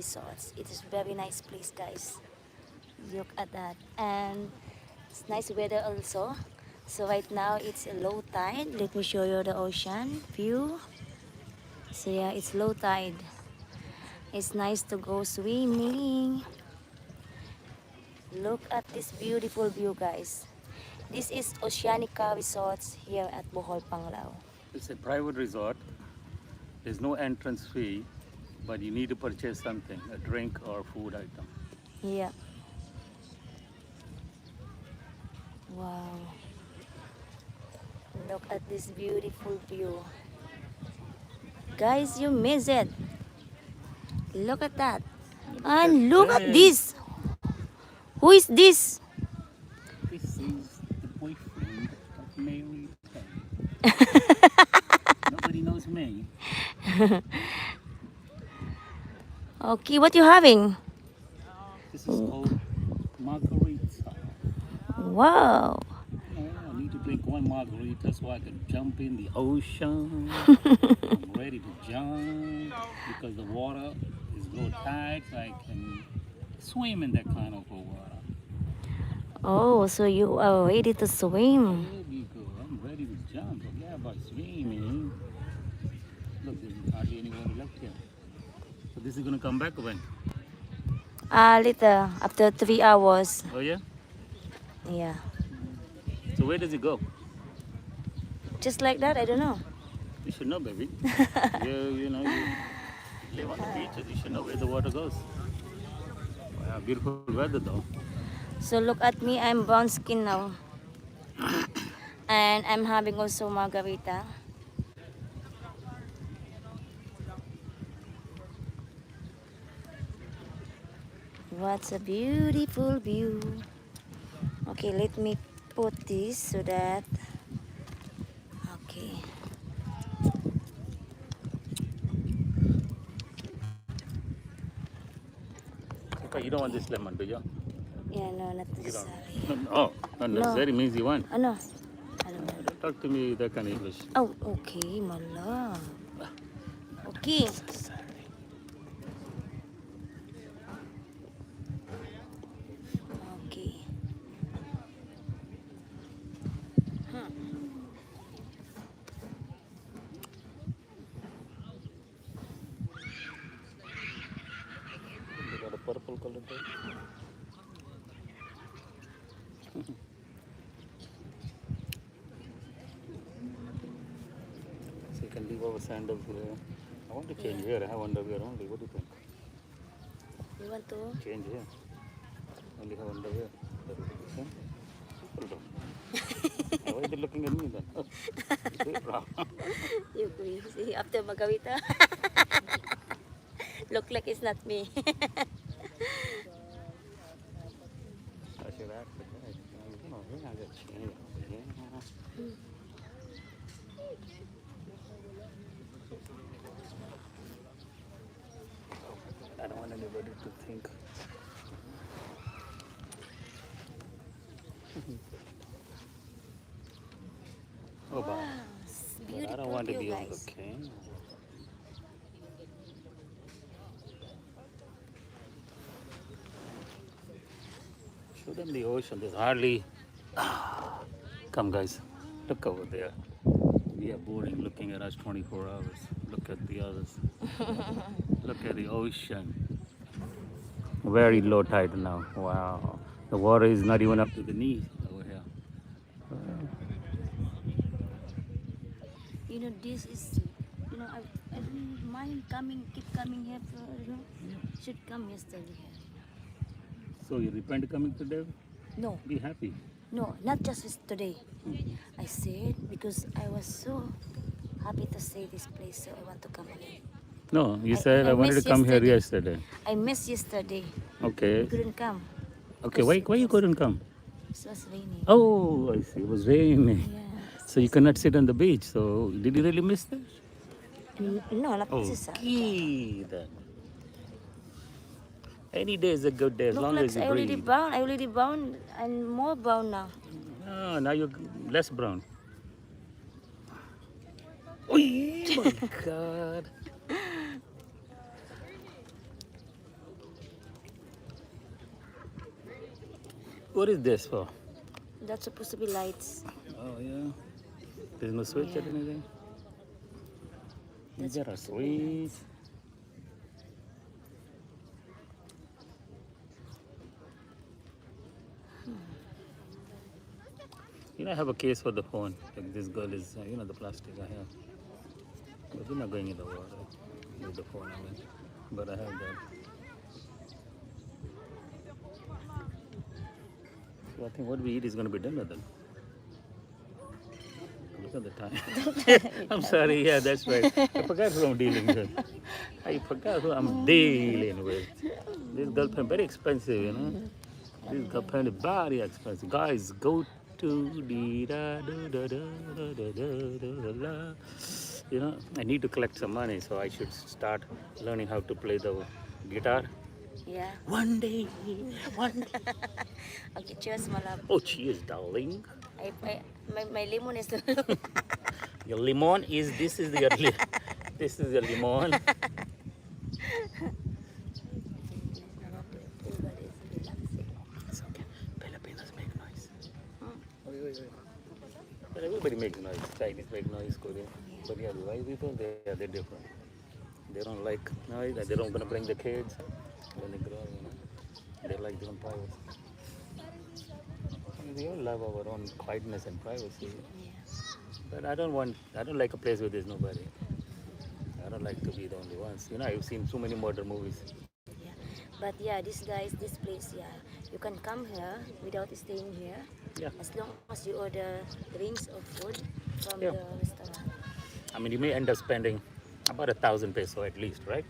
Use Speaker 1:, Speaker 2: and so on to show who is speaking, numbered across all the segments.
Speaker 1: resorts. It is very nice place, guys. Look at that. And it's nice weather also. So right now it's a low tide. Let me show you the ocean view. So yeah, it's low tide. It's nice to go swimming. Look at this beautiful view, guys. This is Oceanica Resorts here at Bohol, Panglao.
Speaker 2: It's a private resort. There's no entrance fee, but you need to purchase something, a drink or food item.
Speaker 1: Yeah. Wow. Look at this beautiful view. Guys, you miss it. Look at that. And look at this. Who is this?
Speaker 2: This is the boyfriend of Mary. Nobody knows me.
Speaker 1: Okay, what you having?
Speaker 2: This is called margarita.
Speaker 1: Wow.
Speaker 2: I need to drink one margarita so I can jump in the ocean. I'm ready to jump because the water is low tide, so I can swim in that kind of water.
Speaker 1: Oh, so you are ready to swim.
Speaker 2: There we go. I'm ready to jump. Forget about swimming. Look, there's hardly any water left here. So this is gonna come back when?
Speaker 1: Later, after 3 hours.
Speaker 2: Oh yeah?
Speaker 1: Yeah.
Speaker 2: So where does it go?
Speaker 1: Just like that, I don't know.
Speaker 2: You should know, baby. you know, you live on the beaches. You should know where the water goes. Wow, beautiful weather though.
Speaker 1: So look at me, I'm brown skin now. And I'm having also margarita. What a beautiful view. Okay, let me put this so that... Okay.
Speaker 2: Okay, you don't want this lemon, do you?
Speaker 1: Yeah, no, not
Speaker 2: You don't.
Speaker 1: necessary.
Speaker 2: Oh, not necessary means you want.
Speaker 1: Ano? Ano?
Speaker 2: Don't talk to me that kind of English.
Speaker 1: Oh, okay, my love. Okay. Okay.
Speaker 2: You got a purple color there. So you can leave our sandals here. I want to change here. I have underwear only. What do you think?
Speaker 1: You want to?
Speaker 2: Change here. Only have underwear. That is the same. Simple though. Why are they looking at me then? They're brown.
Speaker 1: You see, after margarita. Look like it's not me.
Speaker 2: I should ask the guy. You know, we're not gonna change. Yeah. I don't want anybody to think. Oh,
Speaker 1: Wow,
Speaker 2: wow.
Speaker 1: it's
Speaker 2: But I
Speaker 1: beautiful
Speaker 2: don't want to
Speaker 1: view,
Speaker 2: be on the
Speaker 1: guys.
Speaker 2: cane. Show them the ocean. There's hardly. Come, guys. Look over there. We are boring looking at us 24 hours. Look at the others. Look at the ocean. Very low tide now. Wow. The water is not even up to the knees over here.
Speaker 1: You know, this is, you know, I don't mind keep coming here for, you know, should come yesterday here.
Speaker 2: So you repent coming today?
Speaker 1: No,
Speaker 2: Be happy.
Speaker 1: no, not just with today. I said because I was so happy to see this place, so I want to come again.
Speaker 2: No, you said I wanted to
Speaker 1: missed
Speaker 2: come here yesterday.
Speaker 1: I missed yesterday.
Speaker 2: Okay.
Speaker 1: I couldn't come.
Speaker 2: Okay, why you couldn't come?
Speaker 1: It was raining.
Speaker 2: Oh, I see. It was raining.
Speaker 1: Yeah.
Speaker 2: So you cannot sit on the beach. So did you really miss that?
Speaker 1: No, not necessarily.
Speaker 2: Okay, then. Any day is a good day as
Speaker 1: Look
Speaker 2: long
Speaker 1: like
Speaker 2: as you
Speaker 1: I already
Speaker 2: breathe.
Speaker 1: brown. I already brown and more brown now.
Speaker 2: No, now you're less brown. Oh my God. What is this for?
Speaker 1: That's supposed to be lights.
Speaker 2: Oh yeah. There's no switch or
Speaker 1: Yeah.
Speaker 2: anything.
Speaker 1: That's
Speaker 2: There are
Speaker 1: supposed to be
Speaker 2: switch.
Speaker 1: lights.
Speaker 2: You know, I have a case for the phone. Like this girl is, the plastic I have. But we're not going in the water with the phone, I mean. But I have that. So I think what we eat is going to be dinner then. Look at the time. I'm sorry, yeah, that's right. I forgot who I'm dealing with. I forgot who I'm dealing with. This girlfriend, very expensive, you know. This girlfriend is very expensive. Guys, go to the da da da da da da da da da. You know, I need to collect some money, so I should start learning how to play the guitar.
Speaker 1: Yeah.
Speaker 2: One day, one day.
Speaker 1: Okay, cheers, my love.
Speaker 2: Oh, cheers, darling.
Speaker 1: My lemon is
Speaker 2: Your lemon is this is your this is your lemon.
Speaker 1: Everybody's relaxing.
Speaker 2: It's okay. Filipinos make noise. But everybody makes noise. Chinese make noise, Korean. But yeah, the white people, they're different. They don't like noise. They don't gonna bring the kids when they grow. You know, they like their own privacy. I mean, we all love our own quietness and privacy.
Speaker 1: Yeah.
Speaker 2: But I don't like a place where there's nobody. I don't like to be the only ones. You know, I've seen so many murder movies.
Speaker 1: Yeah. But yeah, this place, yeah, you can come here without staying here.
Speaker 2: Yeah.
Speaker 1: As long as you order drinks or food from
Speaker 2: Yeah.
Speaker 1: the restaurant.
Speaker 2: I mean, you may end up spending about 1,000 peso at least, right?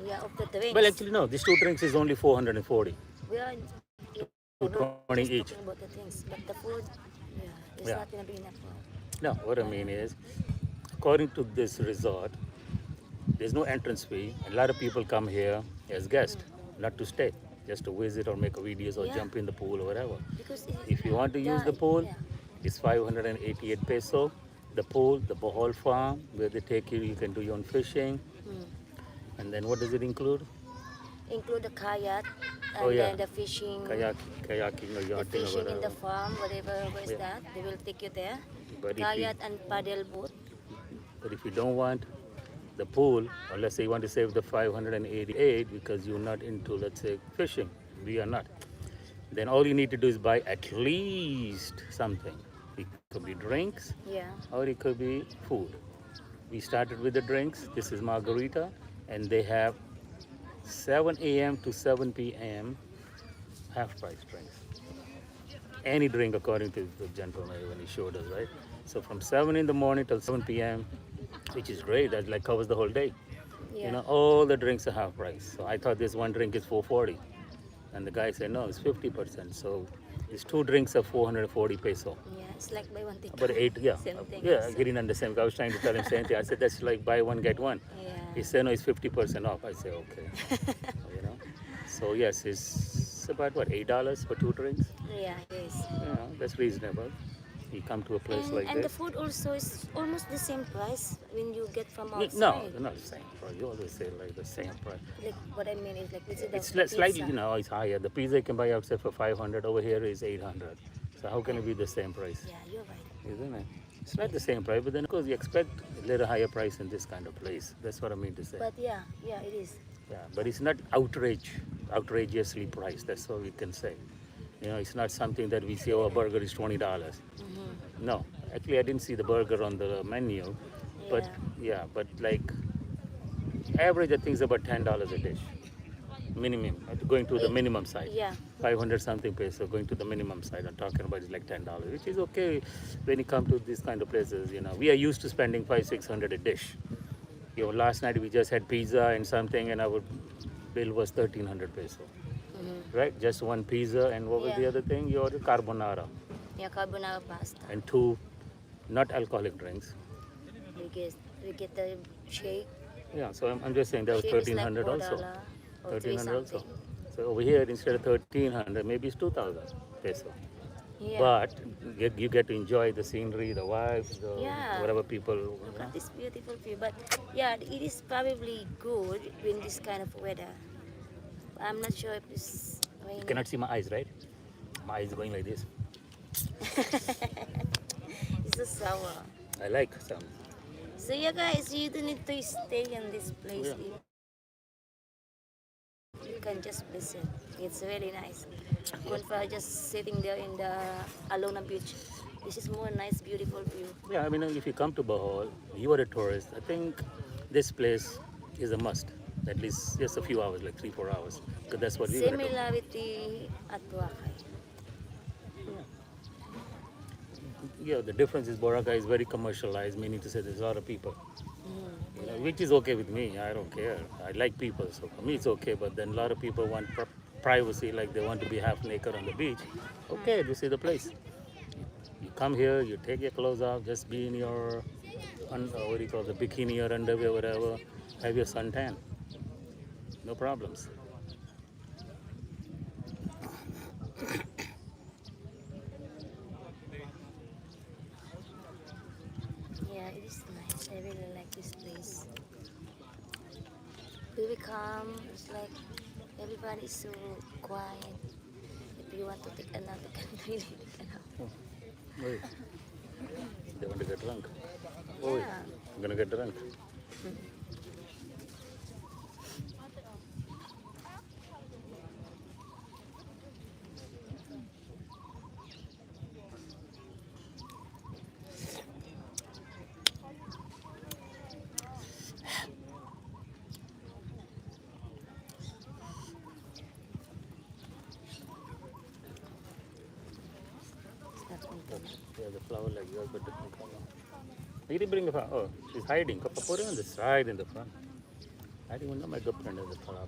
Speaker 1: Yeah, of the drinks.
Speaker 2: Well, actually, no. These two drinks is only 440.
Speaker 1: We are yeah, not
Speaker 2: 220
Speaker 1: just
Speaker 2: each.
Speaker 1: talking about the drinks, but the food, yeah, it's
Speaker 2: Yeah.
Speaker 1: not gonna be enough.
Speaker 2: No, what I mean is, according to this resort, there's no entrance fee. A lot of people come here as guests, not to stay, just to visit or make videos or
Speaker 1: Yeah.
Speaker 2: jump in the pool or whatever.
Speaker 1: Because
Speaker 2: If you want to use the pool,
Speaker 1: yeah.
Speaker 2: it's 588 peso. The pool, the Bohol farm, where they take you, you can do your own fishing.
Speaker 1: Hmm.
Speaker 2: And then what does it include?
Speaker 1: Include the kayak and
Speaker 2: Oh, yeah.
Speaker 1: then the fishing,
Speaker 2: Kayaking or
Speaker 1: the
Speaker 2: yachting or
Speaker 1: fishing in the
Speaker 2: whatever.
Speaker 1: farm, where is
Speaker 2: Yeah.
Speaker 1: that? They will take you there.
Speaker 2: But if, you,
Speaker 1: Kayak and paddle boat.
Speaker 2: but if you don't want the pool, or let's say you want to save the 588 because you're not into, let's say, fishing, we are not, then all you need to do is buy at least something. It could be drinks
Speaker 1: Yeah.
Speaker 2: or it could be food. We started with the drinks. This is margarita, and they have 7 a.m. to 7 p.m. half price drinks. Any drink according to the gentleman when he showed us, right? So from 7 in the morning till 7 p.m., which is great. That like covers the whole day.
Speaker 1: Yeah.
Speaker 2: You know, all the drinks are half price. So I thought this one drink is 440, and the guy said no, it's 50%. So these two drinks are 440 peso.
Speaker 1: Yeah, it's like buy one take
Speaker 2: About
Speaker 1: one.
Speaker 2: eight, yeah,
Speaker 1: Same thing.
Speaker 2: yeah. I
Speaker 1: also.
Speaker 2: didn't understand. I was trying to tell him same thing. I said that's like buy one get one.
Speaker 1: Yeah.
Speaker 2: He said no, it's 50% off. I said okay. You know, so yes, it's about what $8 for two drinks.
Speaker 1: Yeah, it is.
Speaker 2: Yeah, that's reasonable. You come to a place like
Speaker 1: And the
Speaker 2: this.
Speaker 1: food also is almost the same price when you get from outside.
Speaker 2: No, they're not the same price. You always say like the same price.
Speaker 1: Like what I mean is like this is the
Speaker 2: It's
Speaker 1: pizza.
Speaker 2: slightly, it's higher. The pizza you can buy outside for 500. Over here is 800. So how can it be the same price?
Speaker 1: Yeah, you're right.
Speaker 2: Isn't it? It's not the same price, but then of course you expect a little higher price in this kind of place. That's what I mean to say.
Speaker 1: But yeah, it is.
Speaker 2: Yeah, but it's not outrageously priced. That's all we can say. You know, it's not something that we say, oh, a burger is $20.
Speaker 1: Mm-hmm.
Speaker 2: No, actually, I didn't see the burger on the menu, but
Speaker 1: Yeah.
Speaker 2: but like average, I think is about $10 a dish, minimum. Going to the minimum side,
Speaker 1: Yeah.
Speaker 2: 500 something peso. Going to the minimum side, I'm talking about is like $10, which is okay when you come to these kind of places. You know, we are used to spending 500-600 a dish. You know, last night we just had pizza and something, and our bill was 1,300 peso.
Speaker 1: Mm-hmm.
Speaker 2: Right, just one pizza, and what was the
Speaker 1: Yeah.
Speaker 2: other thing? You ordered carbonara
Speaker 1: Yeah, carbonara pasta.
Speaker 2: and two not alcoholic drinks.
Speaker 1: We get the shake.
Speaker 2: Yeah, so I'm just saying that was
Speaker 1: Shake is like
Speaker 2: 1,300 also.
Speaker 1: $4 or
Speaker 2: 1,300 also.
Speaker 1: something.
Speaker 2: So over here, instead of 1,300, maybe it's 2,000 peso.
Speaker 1: Yeah.
Speaker 2: But you get to enjoy the scenery, the vibes, the
Speaker 1: Yeah.
Speaker 2: whatever people.
Speaker 1: Look at this beautiful view. But yeah, it is probably good in this kind of weather. I'm not sure if it's
Speaker 2: You
Speaker 1: raining.
Speaker 2: cannot see my eyes, right? My eyes going like this.
Speaker 1: It's so sour.
Speaker 2: I like some.
Speaker 1: So yeah guys, you don't need to stay in this place.
Speaker 2: Yeah.
Speaker 1: You can just visit. It's really nice. Kunfa just sitting there in the Alona beach. This is more nice, beautiful view.
Speaker 2: Yeah, I mean, if you come to Bohol, you are a tourist. I think this place is a must. At least just a few hours, like 3-4 hours, because that's what we're gonna do.
Speaker 1: Similarity at Boracay.
Speaker 2: Yeah, the difference is Boracay is very commercialized, meaning to say there's a lot of people. You know, which is okay with me. I don't care. I like people, so for me it's okay. But then a lot of people want privacy, like they want to be half naked on the beach. Okay, this is the place. You come here, you take your clothes off, just be in your what do you call the bikini or underwear, whatever. Have your suntan. No problems.
Speaker 1: Yeah, it is nice. I really like this place. Very calm. It's like everybody is so quiet. If you want to take a nap, you can really take a nap.
Speaker 2: Wait, they want to get drunk. Oh,
Speaker 1: Yeah.
Speaker 2: I'm gonna get drunk.
Speaker 1: It's not content.
Speaker 2: Yeah, the flower like yours, but different color. You didn't bring the flower. Oh, she's hiding. Put it on the side in the front. I didn't even know my girlfriend has a flower.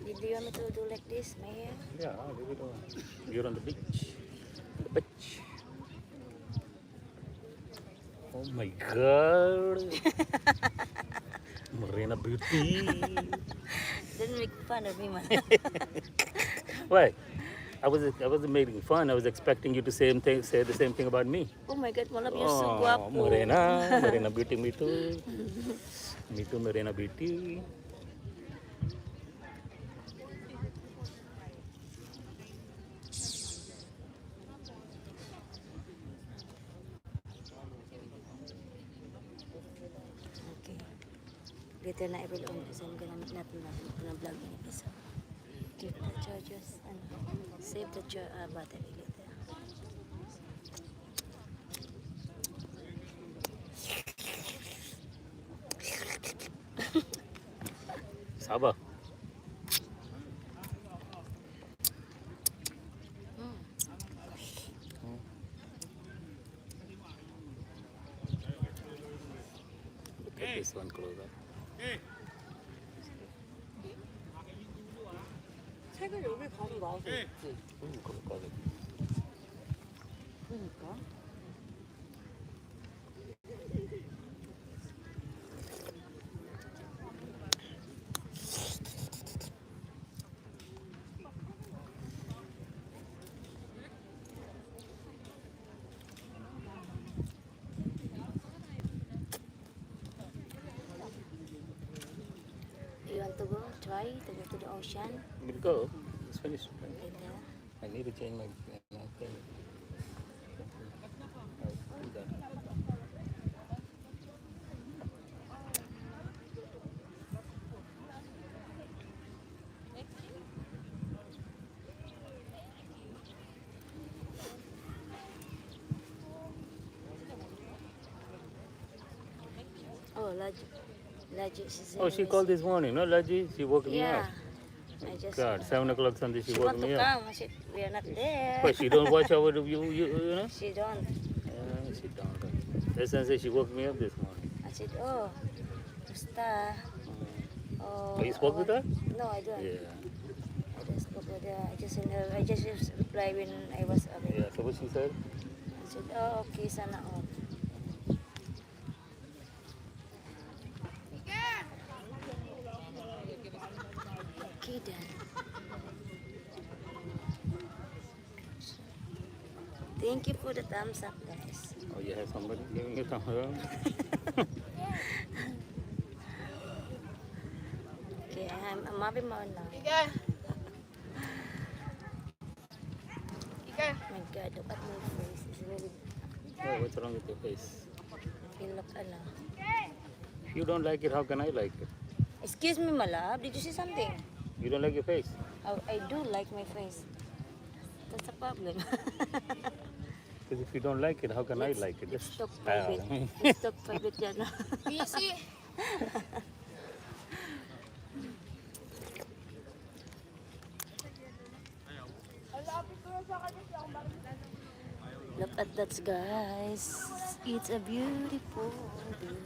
Speaker 1: Do you want me to do like this, my hair?
Speaker 2: Yeah, leave it on. You're on the beach. The beach. Oh my god. Marina Beauty.
Speaker 1: Don't make fun of me, man.
Speaker 2: Why? I wasn't making fun. I was expecting you to say the same thing about me.
Speaker 1: Oh my God, Malab, you're so
Speaker 2: Oh,
Speaker 1: guapo.
Speaker 2: Marina Beauty, me too. Me too, Marina Beauty.
Speaker 1: Okay. Later na I will on kasi I'm gonna make natin na vlog in episode. Keep the chargers and save the battery later.
Speaker 2: Sabah. Look at this one closer.
Speaker 1: 책을 여기 가서 놔서 있지.
Speaker 2: 그러니까.
Speaker 1: 그러니까. You want to go? Try to go to the ocean
Speaker 2: We'll go. It's finished.
Speaker 1: later.
Speaker 2: I need to change my thing. I'll do that.
Speaker 1: Oh, Laji, she said.
Speaker 2: Oh, she called this morning, no, Laji? She woke me
Speaker 1: Yeah.
Speaker 2: up.
Speaker 1: I just.
Speaker 2: God, 7 o'clock Sunday, she
Speaker 1: She
Speaker 2: woke
Speaker 1: want to
Speaker 2: me up.
Speaker 1: come. I said, we are not there.
Speaker 2: But she don't watch our you know?
Speaker 1: She don't.
Speaker 2: Yeah, she don't. That's why she woke me up this morning.
Speaker 1: I said, oh, Musta. Oh,
Speaker 2: Oh, you spoke with her?
Speaker 1: No, I don't.
Speaker 2: Yeah.
Speaker 1: I just spoke with her. I just replied when I was away.
Speaker 2: Yeah, so what she said?
Speaker 1: I said, oh, okay, sana all. Okay then. Thank you for the thumbs up, guys.
Speaker 2: Oh, you have somebody giving you thumbs up?
Speaker 1: Okay. Yeah, I'm having more now. My God, look at my face. It's really,
Speaker 2: Oh, what's wrong with your face?
Speaker 1: you look, ano.
Speaker 2: If you don't like it, how can I like it?
Speaker 1: Excuse me, my love. Did you see something?
Speaker 2: You don't like your face?
Speaker 1: I do like my face. That's a problem.
Speaker 2: Because if you don't like it, how can I like it?
Speaker 1: Let's
Speaker 2: Just
Speaker 1: talk
Speaker 2: style.
Speaker 1: private. Let's talk private yan.
Speaker 3: Easy.
Speaker 1: Look at that, guys. It's a beautiful view.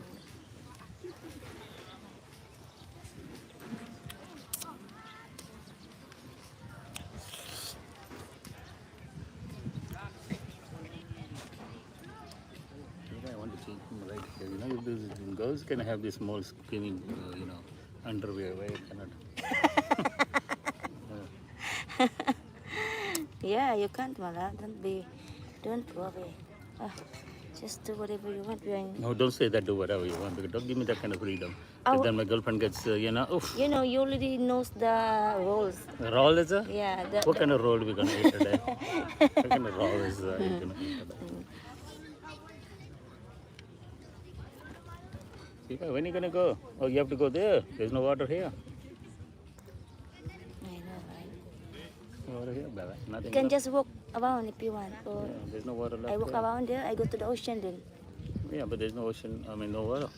Speaker 2: Yeah, I want to change them right here. You know, if these girls can have this small skinny, underwear, why I cannot?
Speaker 1: Yeah, you can't, Mala. Don't worry. Ah, just do whatever you want.
Speaker 2: No, don't say that. Do whatever you want. Because don't give me that kind of freedom.
Speaker 1: Oh.
Speaker 2: If then my girlfriend gets, oof.
Speaker 1: You know, you already knows the rules.
Speaker 2: Roll is a?
Speaker 1: Yeah.
Speaker 2: What kind of roll we gonna eat today? What kind of roll is you gonna eat today? Yeah, when are you gonna go? Oh, you have to go there. There's no water here.
Speaker 1: I know, right?
Speaker 2: No water here, baby.
Speaker 1: You
Speaker 2: Nothing
Speaker 1: can
Speaker 2: left.
Speaker 1: just walk around if you want. Or
Speaker 2: Yeah, there's no water left.
Speaker 1: I walk
Speaker 2: here.
Speaker 1: around there. I go to the ocean then.
Speaker 2: Yeah, but there's no ocean. I mean, no water.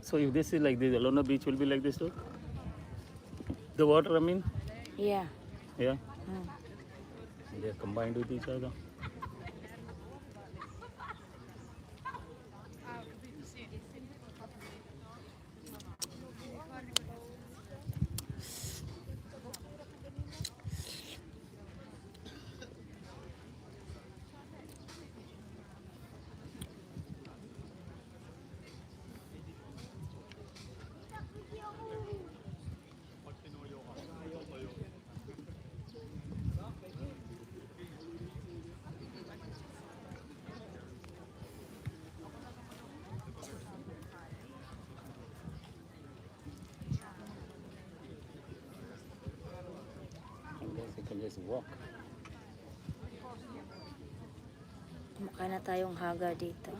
Speaker 2: So if this is like this, Alona Beach will be like this too? The water, I mean?
Speaker 1: Yeah.
Speaker 2: Yeah.
Speaker 1: Mm.
Speaker 2: They're combined with each other. Unless you can just walk.
Speaker 1: Mukha na tayong haga dito.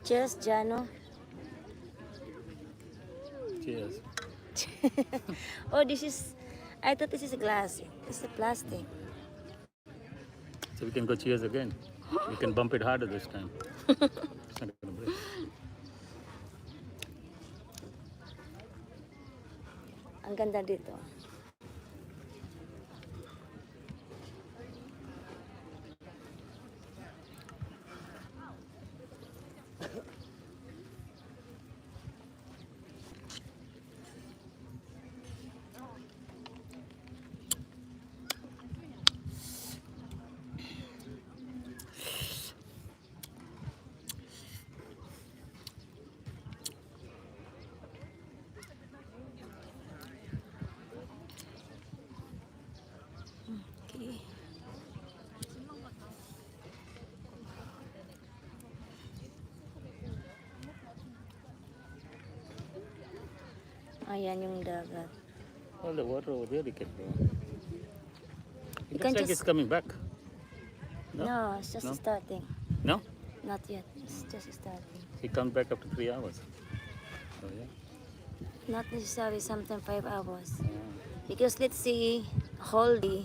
Speaker 1: Cheers, Jano.
Speaker 2: Cheers.
Speaker 1: Oh, this is... I thought this is a glass. It's a plastic.
Speaker 2: So we can go cheers again. We can bump it harder this time. It's not gonna break.
Speaker 1: Ang ganda dito. Okay. Ayan yung dagat.
Speaker 2: All the water over there, you can go. It
Speaker 1: You can
Speaker 2: looks like
Speaker 1: just-
Speaker 2: it's coming back. No?
Speaker 1: No, it's just
Speaker 2: No?
Speaker 1: starting.
Speaker 2: No?
Speaker 1: Not yet. It's just starting.
Speaker 2: It comes back after 3 hours. Oh, yeah.
Speaker 1: Not necessarily sometimes 5 hours.
Speaker 2: Ah.
Speaker 1: Because let's say whole day,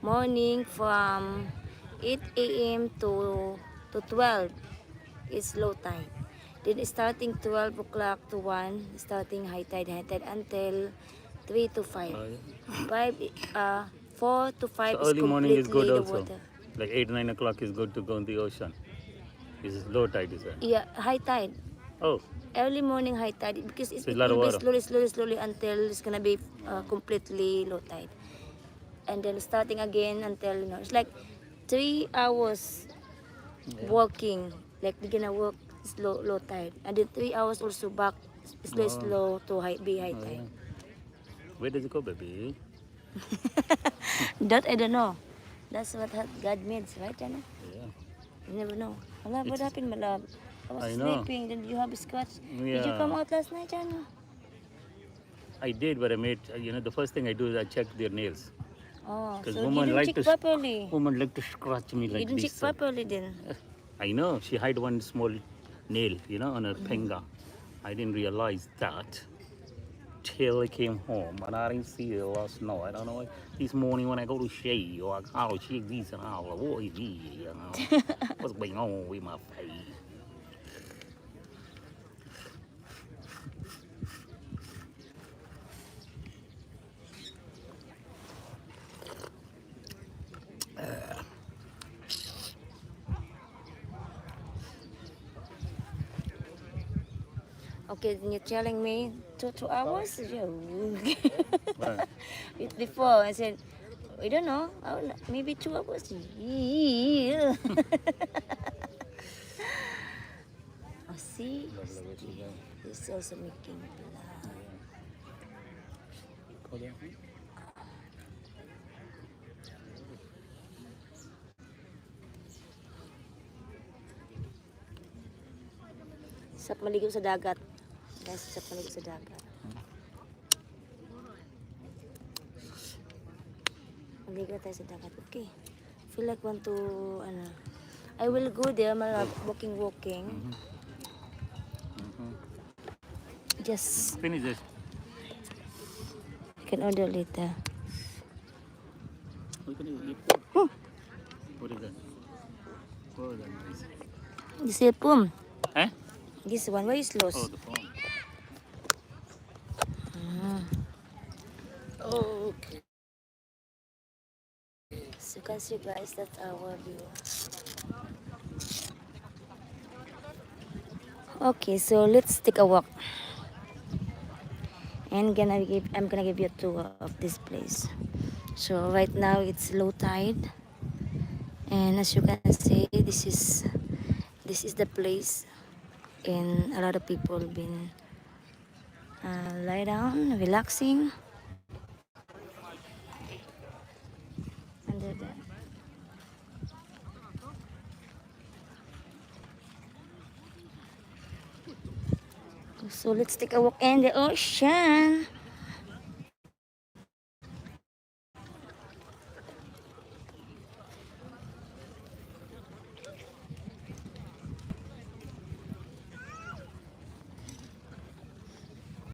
Speaker 1: morning from 8 a.m. to 12 is low tide. Then starting 12 o'clock to 1, starting high tide until 3 to 5.
Speaker 2: Oh, yeah.
Speaker 1: 4 to 5
Speaker 2: So
Speaker 1: is
Speaker 2: early morning is good
Speaker 1: completely the
Speaker 2: also.
Speaker 1: water.
Speaker 2: Like 8, 9 o'clock is good to go in the ocean. This is low tide, is that?
Speaker 1: Yeah, high tide.
Speaker 2: Oh,
Speaker 1: Early morning high tide because
Speaker 2: So
Speaker 1: it
Speaker 2: a lot of
Speaker 1: will be
Speaker 2: water.
Speaker 1: slowly until it's gonna be completely low tide. And then starting again until, it's like 3 hours
Speaker 2: Yeah.
Speaker 1: walking, like we're gonna walk slow, low tide, and then 3 hours also back, slow,
Speaker 2: Oh,
Speaker 1: slow to high
Speaker 2: oh
Speaker 1: tide.
Speaker 2: yeah. Where does it go, baby?
Speaker 1: That I don't know. That's what God means, right, Jana?
Speaker 2: Yeah.
Speaker 1: You never know. Hala, what
Speaker 2: It's.
Speaker 1: happened, my love? I was
Speaker 2: I know.
Speaker 1: sleeping, then you have a scratch. Did you come
Speaker 2: Yeah.
Speaker 1: out last night, Jana?
Speaker 2: I did, but I made. The first thing I do is I check their nails,
Speaker 1: Oh,
Speaker 2: because
Speaker 1: so you didn't check properly.
Speaker 2: women like to scratch me
Speaker 1: You
Speaker 2: like
Speaker 1: didn't check
Speaker 2: this.
Speaker 1: properly then.
Speaker 2: I know she hid one small nail, on her
Speaker 1: Mm-hmm.
Speaker 2: finger. I didn't realize that till I came home, and I didn't see it last night. I don't know. This morning when I go to shave, or I gotta shave this and all. What is it? What's going on with my face?
Speaker 1: Okay, then you're telling me 2 hours? Yeah.
Speaker 2: Right.
Speaker 1: Before I said, I don't know, maybe 2 hours. Yeah. Oh, see,
Speaker 2: Lovely, where she go?
Speaker 1: he's also making blood.
Speaker 2: Go there.
Speaker 1: Sarap maligo sa dagat. Guys, sarap maligo sa dagat. Maligo tayo sa dagat. Okay. Feel like want to, I will go there, walking.
Speaker 2: Mm-hmm. Mm-hmm.
Speaker 1: Just,
Speaker 2: Finish this.
Speaker 1: you can order later.
Speaker 2: What can you eat?
Speaker 1: Oh,
Speaker 2: What is that? What is that noise?
Speaker 1: this cellphone.
Speaker 2: Eh?
Speaker 1: This one, where is
Speaker 2: Oh,
Speaker 1: lost?
Speaker 2: the phone.
Speaker 1: Ah.
Speaker 2: Okay.
Speaker 1: So you can see guys, that's our view. Okay, so let's take a walk. And I'm gonna give you a tour of this place. So right now it's low tide, and as you can see, this is the place, and a lot of people been lie down, relaxing under the. So let's take a walk in the ocean.